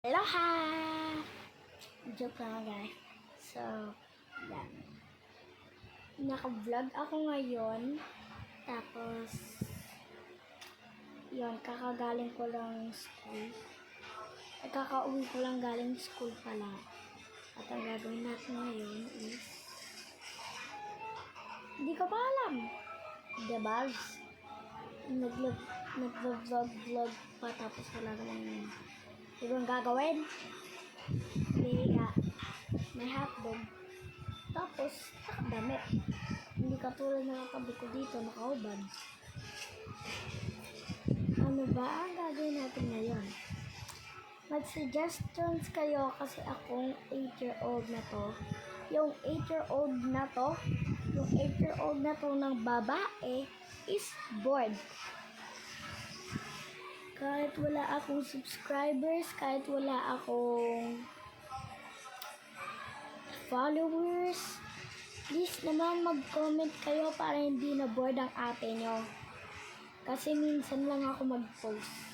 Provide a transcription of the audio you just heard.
Aloha! Joke lang guys. So, yan. Naka-vlog ako ngayon. Tapos, yun, kakagaling ko lang school. Kakauwi ko lang galing school pala. At ang gagawin natin ngayon is, hindi ko pa alam. Diba? Nag-vlog pa tapos wala naman ibang gagawin. Liga. May hotdog. Tapos, nakadamit. Hindi katulad ng katabi ko dito, nakaubad. Ano ba ang gagawin natin ngayon? Mag-suggestions kayo kasi akong 8-year-old na to. Yung 8-year-old na to, ng babae is bored. Kahit wala akong subscribers, kahit wala akong followers, please naman mag-comment kayo para hindi na bored ang ate nyo. Kasi minsan lang ako mag-post.